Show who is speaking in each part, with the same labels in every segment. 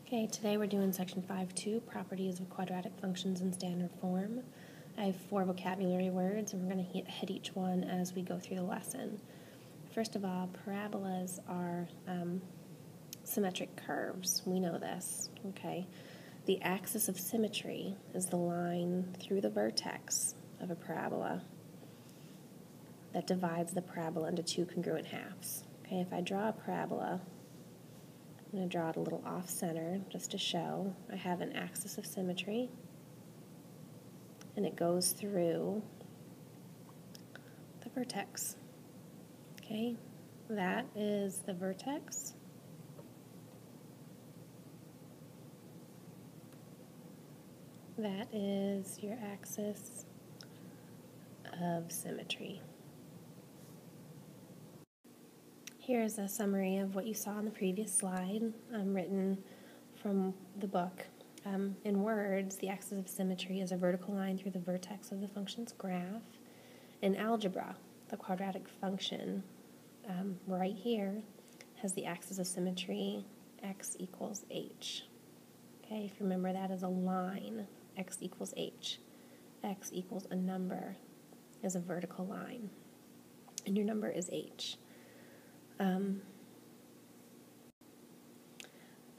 Speaker 1: Okay, today we're doing section 5.2, properties of quadratic functions in standard form. I have 4 vocabulary words, and we're going to hit each one as we go through the lesson. First of all, parabolas are symmetric curves. We know this, okay? The axis of symmetry is the line through the vertex of a parabola that divides the parabola into 2 congruent halves. Okay, if I draw a parabola, I'm going to draw it a little off-center just to show I have an axis of symmetry, and it goes through the vertex. Okay, that is the vertex. That is your axis of symmetry. Here's a summary of what you saw on the previous slide, written from the book. In words, the axis of symmetry is a vertical line through the vertex of the function's graph. In algebra, the quadratic function right here has the axis of symmetry x equals h. Okay, if you remember, that is a line, x equals h. X equals a number is a vertical line, and your number is h. A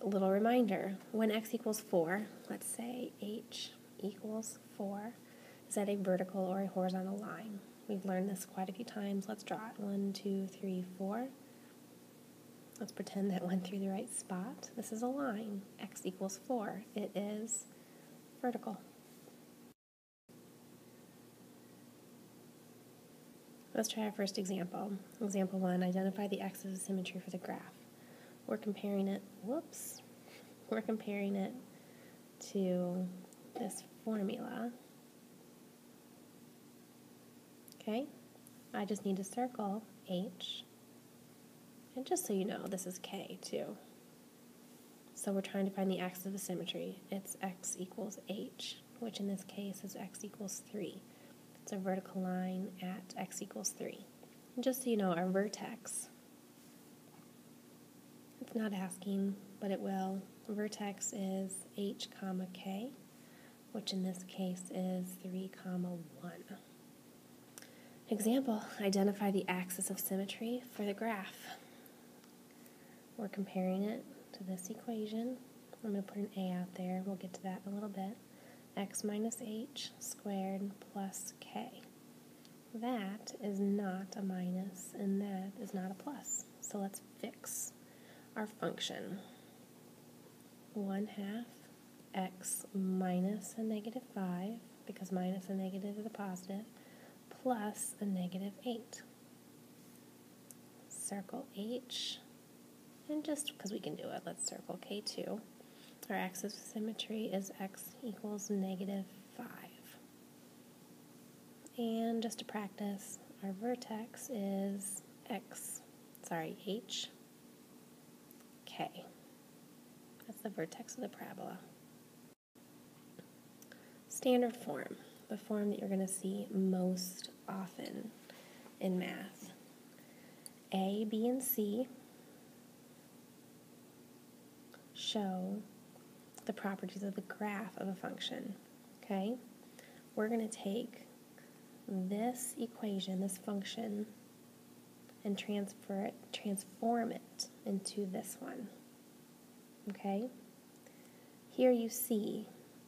Speaker 1: little reminder, when x equals 4, let's say h equals 4, is that a vertical or a horizontal line? We've learned this quite a few times. Let's draw it. 1, 2, 3, 4. Let's pretend that went through the right spot. This is a line. X equals 4. It is vertical. Let's try our first example. Example 1, identify the axis of symmetry for the graph. We're comparing it to this formula. Okay, I just need to circle h, and just so you know, this is k too. So we're trying to find the axis of symmetry. It's x equals h, which in this case is x equals 3. It's a vertical line at x equals 3. And just so you know, our vertex, it's not asking, but it will. Vertex is h comma k, which in this case is 3 comma 1. Example, identify the axis of symmetry for the graph. We're comparing it to this equation. I'm going to put an a out there. We'll get to that in a little bit. X minus h squared plus k. That is not a minus, and that is not a plus. So let's fix our function. 1/2 x minus a negative 5, because minus and negative is a positive, plus a negative 8. Circle h, and just because we can do it, let's circle k2. Our axis of symmetry is x equals negative 5. And just to practice, our vertex is h, k. That's the vertex of the parabola. Standard form, the form that you're going to see most often in math. A, B, and C show the properties of the graph of a function, okay? We're going to take this equation, this function, and transform it into this one, okay? Here you see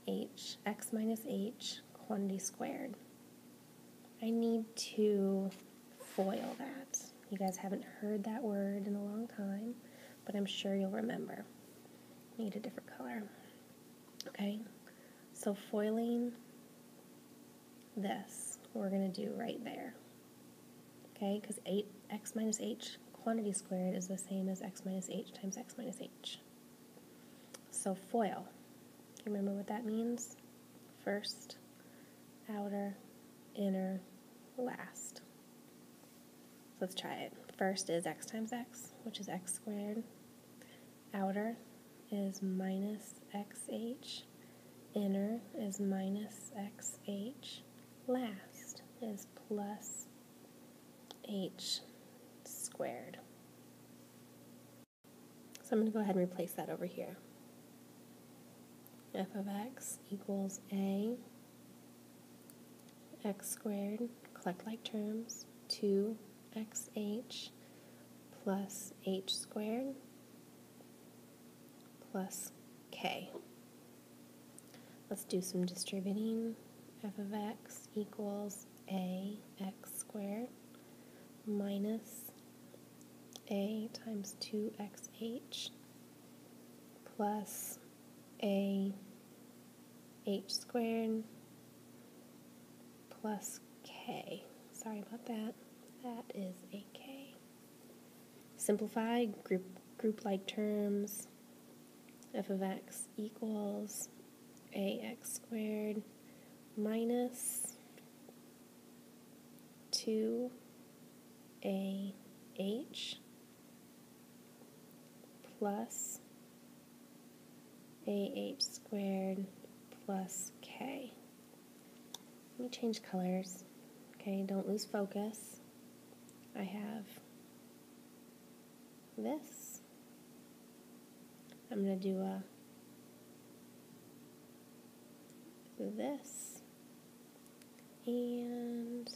Speaker 1: x minus h quantity squared. I need to FOIL that. You guys haven't heard that word in a long time, but I'm sure you'll remember. Need a different color. Okay, so foiling this, we're going to do right there. Okay, because x minus h quantity squared is the same as x minus h times x minus h. So FOIL. You remember what that means? First, outer, inner, last. Let's try it. First is x times x, which is x squared. Outer is minus xh. Inner is minus xh. Last is plus h squared. So I'm going to go ahead and replace that over here. f of x equals a x squared, collect like terms, 2xh plus h squared plus k. Let's do some distributing. F of x equals a x squared minus a times 2xh plus a h squared plus k. Sorry about that. That is a k. Simplify, group like terms. F of x equals ax squared minus 2ah plus ah squared plus k. Let me change colors. Okay, don't lose focus. I have this. I'm going to do this and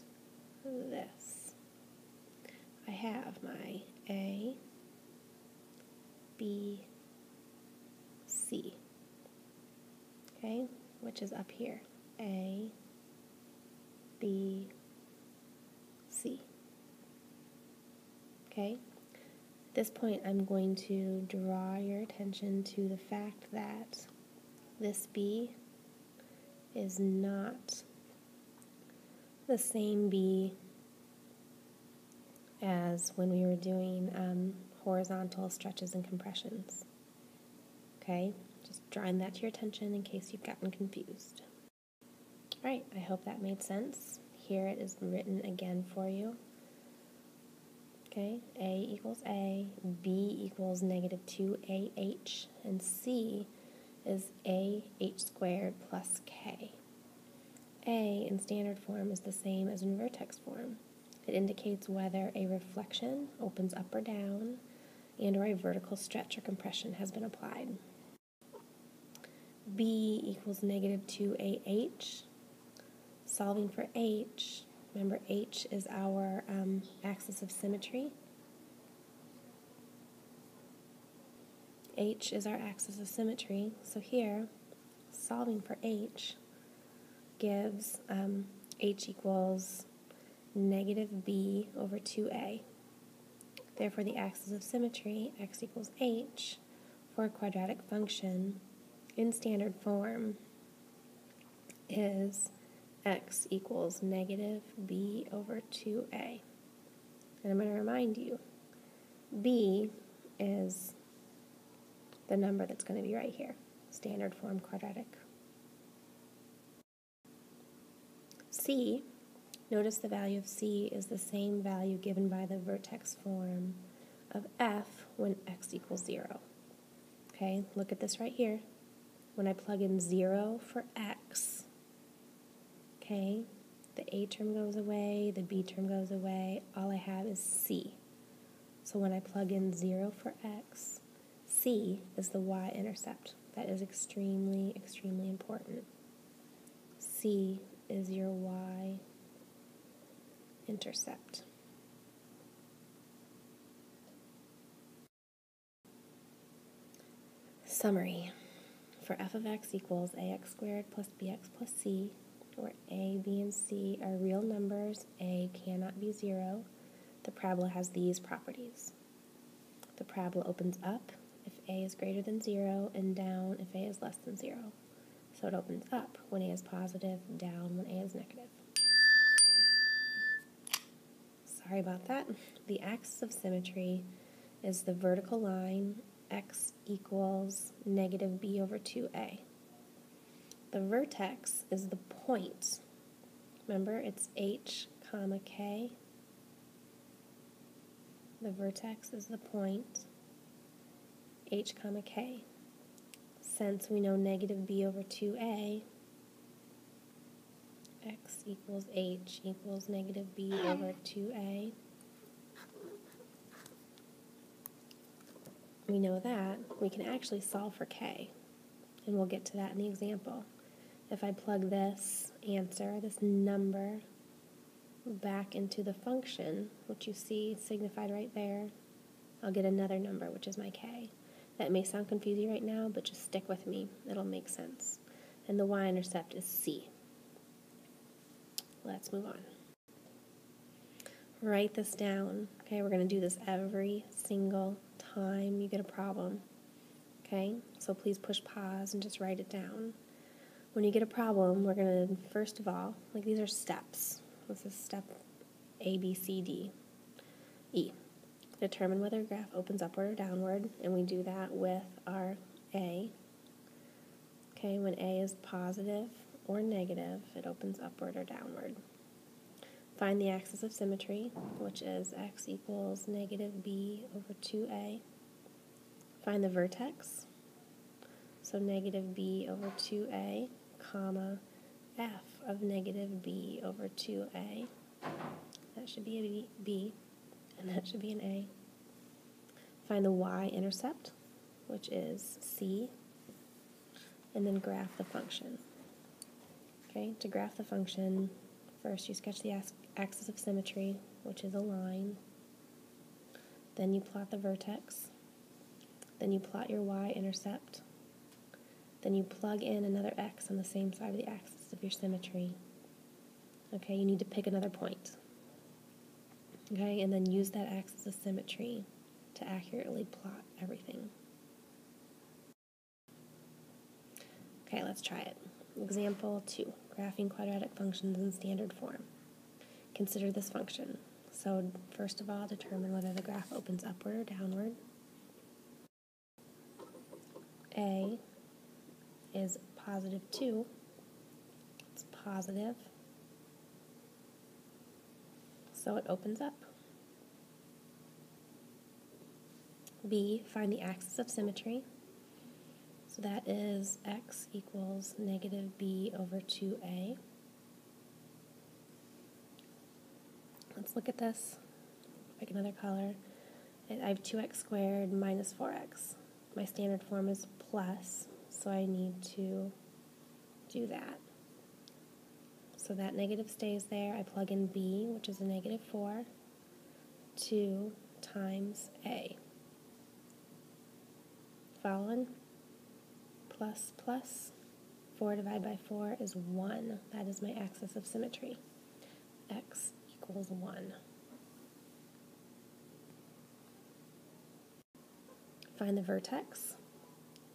Speaker 1: this. I have my A, B, C, okay, which is up here. A, B, C. Okay, at this point I'm going to draw your attention to the fact that this B is not the same B as when we were doing horizontal stretches and compressions. Okay, just drawing that to your attention in case you've gotten confused. All right, I hope that made sense. Here it is written again for you. Okay, A equals A, B equals negative 2AH, and C is AH squared plus K. A in standard form is the same as in vertex form. It indicates whether a reflection opens up or down and or a vertical stretch or compression has been applied. B equals negative 2AH. Solving for H, remember H is our axis of symmetry. H is our axis of symmetry. So here, solving for H gives H equals negative B over 2A. Therefore, the axis of symmetry, x equals h, for a quadratic function in standard form is x equals negative b over 2a. And I'm going to remind you, b is the number that's going to be right here, standard form quadratic. C, notice the value of c is the same value given by the vertex form of f when x equals 0. Okay, look at this right here. When I plug in 0 for x, okay, the a term goes away, the b term goes away, all I have is c. So when I plug in 0 for x, c is the y-intercept. That is extremely, extremely important. C is your y-intercept. Summary. For f of x equals ax squared plus bx plus c, where a, b, and c are real numbers, a cannot be 0, the parabola has these properties. The parabola opens up if a is greater than 0 and down if a is less than 0. So it opens up when a is positive, down when a is negative. Sorry about that. The axis of symmetry is the vertical line x equals negative b over 2a. The vertex is the point. Remember, it's h comma k. The vertex is the point, h comma k. Since we know negative b over 2a, x equals h equals negative b over 2a. We know that we can actually solve for k. and we'll get to that in the example. If I plug this answer, this number, back into the function, which you see signified right there, I'll get another number, which is my k. That may sound confusing right now, but just stick with me. It'll make sense. And the y-intercept is c. Let's move on. Write this down. Okay, we're going to do this every single time you get a problem. Okay, so please push pause and just write it down. When you get a problem, we're going to, first of all, like these are steps. This is step A, B, C, D, E. Determine whether a graph opens upward or downward, and we do that with our A. Okay, when A is positive or negative, it opens upward or downward. Find the axis of symmetry, which is x equals negative b over 2a. Find the vertex, so negative b over 2a, comma, f of negative b over 2a. That should be a b, and that should be an a. Find the y-intercept, which is c, and then graph the function. Okay, to graph the function, first you sketch the axis of symmetry, which is a line. Then you plot the vertex. Then you plot your y-intercept. Then you plug in another x on the same side of the axis of your symmetry. Okay, you need to pick another point. Okay, and then use that axis of symmetry to accurately plot everything. Okay, let's try it. Example 2, graphing quadratic functions in standard form. Consider this function. So first of all, determine whether the graph opens upward or downward. A is positive 2. It's positive, so it opens up. B, find the axis of symmetry. So that is x equals negative b over 2a. Let's look at this. Pick another color. I have 2x squared minus 4x. My standard form is plus, so I need to do that. So that negative stays there. I plug in b, which is a negative 4, 2 times a. Following? Plus, plus. 4 divided by 4 is 1. That is my axis of symmetry. X equals 1. Find the vertex.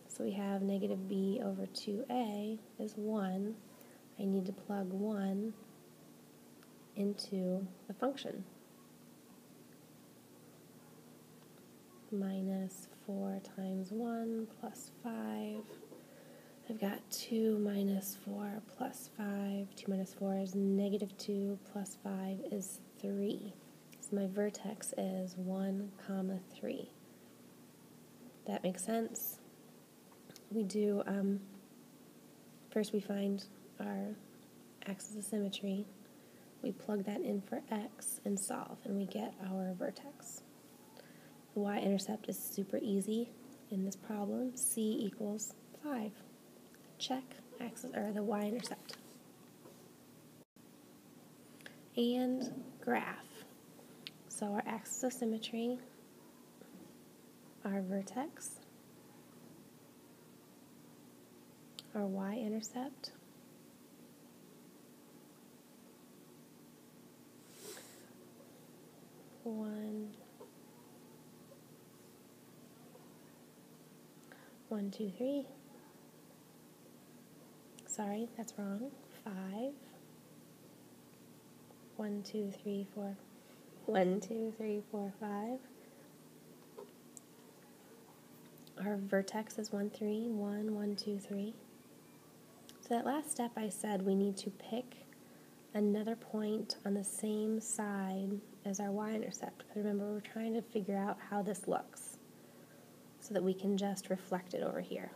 Speaker 1: So we have negative b over 2a is 1. I need to plug 1 into the function. Minus 4 times 1 plus 5. I've got 2 minus 4 plus 5. 2 minus 4 is negative 2 plus 5 is 3. So my vertex is 1, 3. That makes sense. We do, first we find our axis of symmetry. We plug that in for x and solve, and we get our vertex. The y-intercept is super easy in this problem. C equals 5. Check axis or the y-intercept. And graph. So our axis of symmetry, our vertex, our y-intercept, one, 2, 3. Sorry, that's wrong. 5. 1, 2, 3, 4. 1, 2, 3, 4, 5. Our vertex is 1, 3. 1, 1, 2, 3. So that last step I said we need to pick another point on the same side as our y-intercept. Because remember, we're trying to figure out how this looks so that we can just reflect it over here.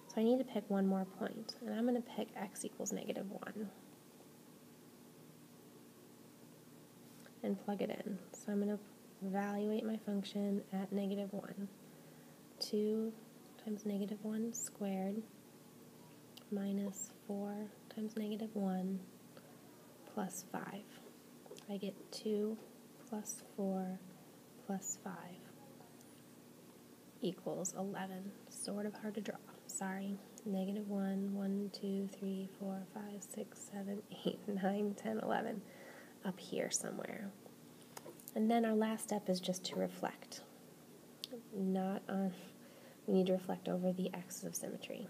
Speaker 1: So I need to pick one more point, and I'm going to pick x equals negative 1 and plug it in. So I'm going to evaluate my function at negative 1. 2 times negative 1 squared minus 4 times negative 1 plus 5. I get 2 plus 4 plus 5 equals 11. Sort of hard to draw. Sorry. Negative 1, 1, 2, 3, 4, 5, 6, 7, 8, 9, 10, 11. Up here somewhere. And then our last step is just to reflect. We need to reflect over the axis of symmetry.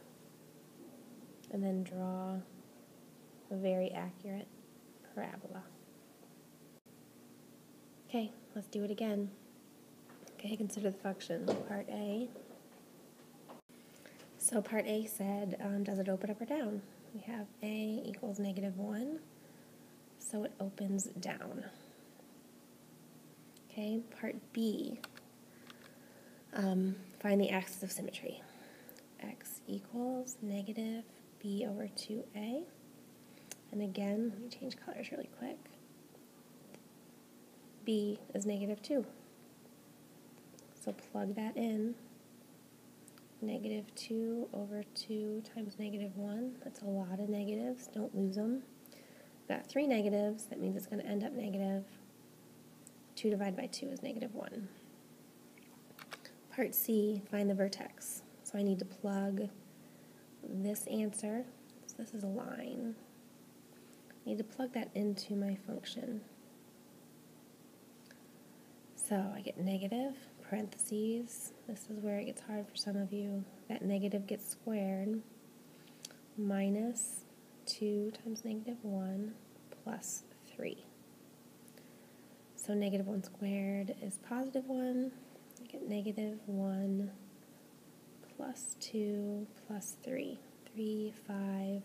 Speaker 1: And then draw a very accurate parabola. Okay, let's do it again. Okay, consider the function. Part A. So part A said, does it open up or down? We have A equals negative 1, so it opens down. Okay, part B. Find the axis of symmetry. X equals negative B over 2A. And again, let me change colors really quick. B is negative 2. So plug that in. Negative 2 over 2 times negative 1. That's a lot of negatives. Don't lose them. We've got 3 negatives. That means it's going to end up negative. 2 divided by 2 is negative 1. Part C, find the vertex. So I need to plug this answer. So this is a line. I need to plug that into my function. So I get negative, parentheses. This is where it gets hard for some of you. That negative gets squared. Minus 2 times negative 1 plus 3. So negative 1 squared is positive 1. I get negative 1 plus 2 plus 3. 3, 5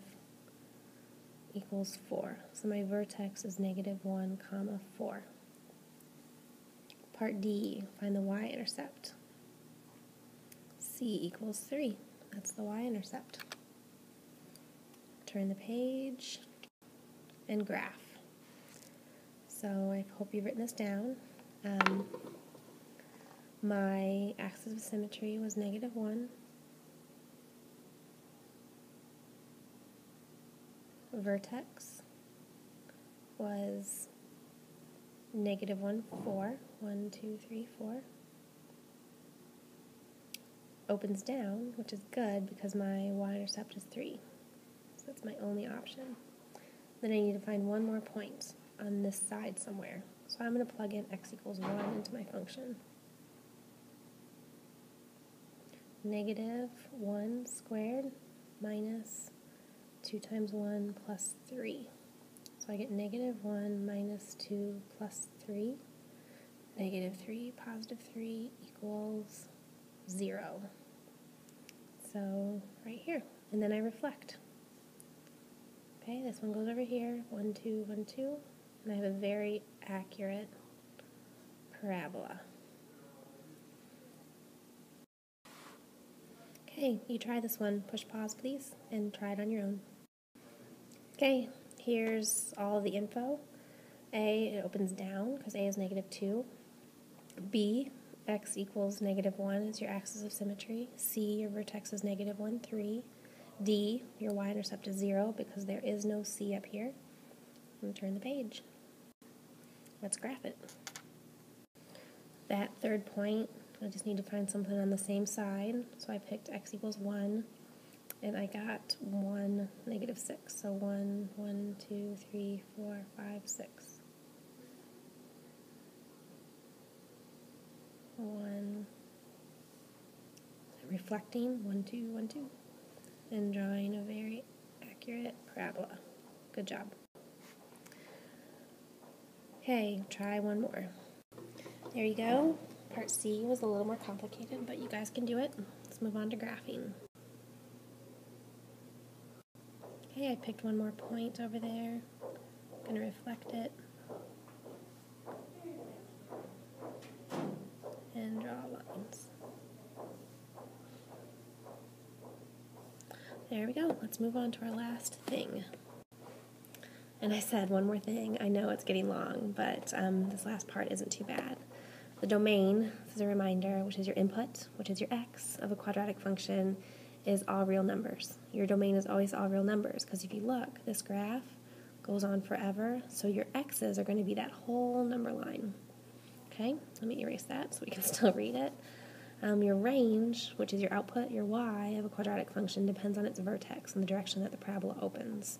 Speaker 1: equals 4. So my vertex is negative 1, comma 4. Part D, find the y-intercept. C equals 3. That's the y-intercept. Turn the page and graph. So I hope you've written this down. My axis of symmetry was negative 1. Vertex was negative 1, 4. 1, 2, 3, 4. Opens down, which is good because my y-intercept is 3. So that's my only option. Then I need to find one more point on this side somewhere. So I'm going to plug in x equals 1 into my function. Negative 1 squared minus 2 times 1 plus 3. So I get negative 1 minus 2 plus 3. Negative 3, positive 3 equals 0. So right here. And then I reflect. Okay, this one goes over here. 1, 2, 1, 2. And I have a very accurate parabola. Okay, you try this one. Push pause, please, and try it on your own. Okay, here's all of the info. A, it opens down because A is negative 2. B, x equals negative 1 is your axis of symmetry. C, your vertex is negative 1, 3. D, your y-intercept is 0 because there is no C up here. And turn the page. Let's graph it. That third point, I just need to find something on the same side. So I picked x equals 1, and I got 1, negative 6. So 1, 1, 2, 3, 4, 5, 6. 1, reflecting, 1, 2, 1, 2, and drawing a very accurate parabola. Good job. Okay, try one more. There you go. Part C was a little more complicated, but you guys can do it. Let's move on to graphing. Okay, I picked one more point over there. I'm going to reflect it. And draw lines. There we go. Let's move on to our last thing. And I said one more thing. I know it's getting long, but this last part isn't too bad. The domain, this is a reminder, which is your input, which is your x of a quadratic function, is all real numbers. Your domain is always all real numbers, because if you look, this graph goes on forever, so your x's are going to be that whole number line. Okay, let me erase that so we can still read it. Your range, which is your output, your y of a quadratic function, depends on its vertex and the direction that the parabola opens.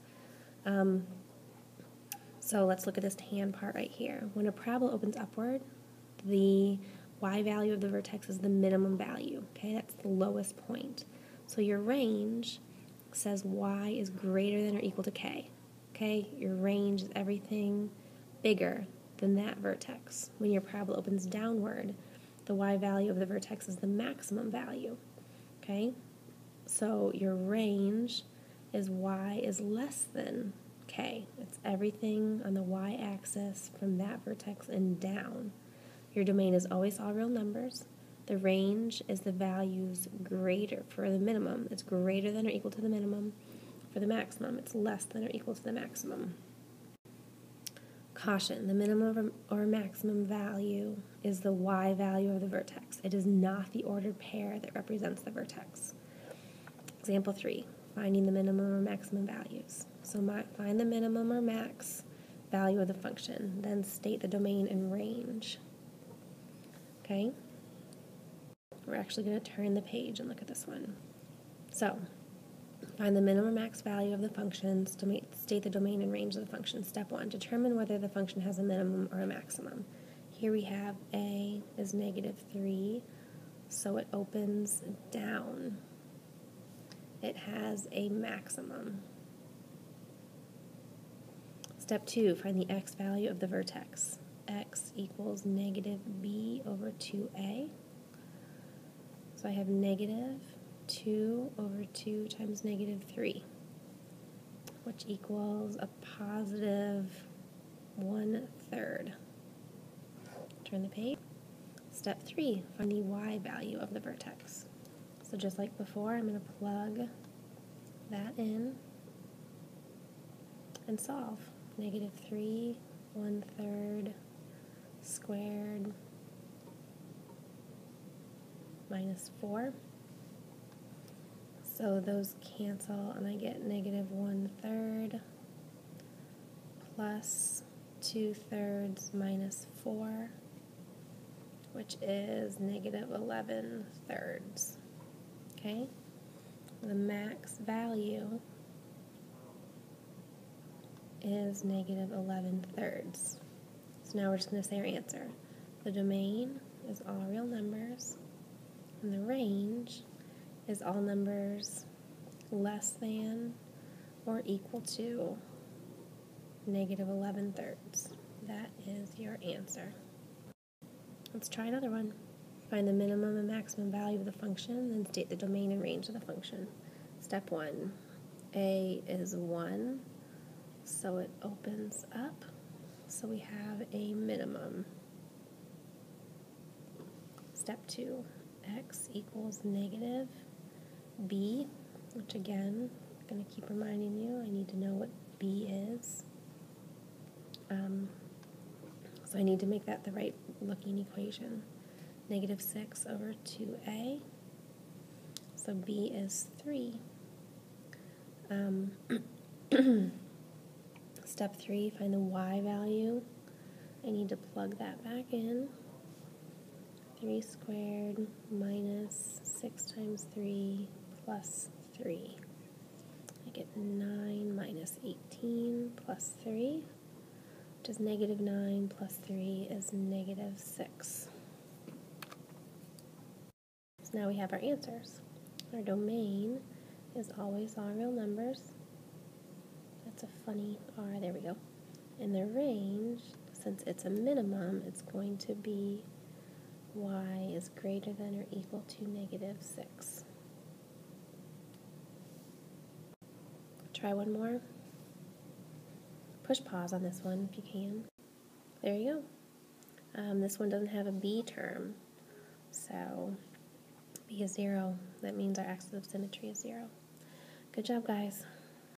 Speaker 1: So let's look at this tan part right here. When a parabola opens upward, the y value of the vertex is the minimum value. Okay, that's the lowest point. So your range says y is greater than or equal to k. Okay, your range is everything bigger than that vertex. When your parabola opens downward, the y value of the vertex is the maximum value. Okay, so your range is y is less than k. It's everything on the y-axis from that vertex and down. Your domain is always all real numbers. The range is the values greater for the minimum. It's greater than or equal to the minimum. For the maximum, it's less than or equal to the maximum. Caution, the minimum or maximum value is the y value of the vertex. It is not the ordered pair that represents the vertex. Example 3, finding the minimum or maximum values. So find the minimum or max value of the function, then state the domain and range. Okay? We're actually going to turn the page and look at this one. So, find the minimum or max value of the function, state the domain and range of the function. Step 1, determine whether the function has a minimum or a maximum. Here we have a is -3, so it opens down. It has a maximum. Step 2, find the x value of the vertex. X equals -b over 2a. So I have -2 over 2 times -3, which equals a positive 1/3. Turn the page. Step 3, find the y value of the vertex. So just like before, I'm going to plug that in and solve. -3, 1/3 squared minus 4. So those cancel and I get -1/3 plus 2/3 minus 4, which is -11/3. Okay? The max value is -11/3. So now we're just going to say our answer. The domain is all real numbers, and the range is all numbers less than or equal to -11/3. That is your answer. Let's try another one. Find the minimum and maximum value of the function, then state the domain and range of the function. Step 1, a is 1, so it opens up, so we have a minimum. Step 2, x equals -b, which again, I'm going to keep reminding you, I need to know what b is. So I need to make that the right looking equation. -6 over 2a, so b is 3. Step 3, find the y value. I need to plug that back in. 3 squared minus 6 times 3 plus 3. I get 9 minus 18 plus 3, which is -9 plus 3 is -6. So now we have our answers. Our domain is always all real numbers. That's a funny R, there we go. And the range, since it's a minimum, it's going to be y is greater than or equal to -6. Try one more. Push pause on this one if you can. There you go. This one doesn't have a b term, so b is 0. That means our axis of symmetry is 0. Good job, guys.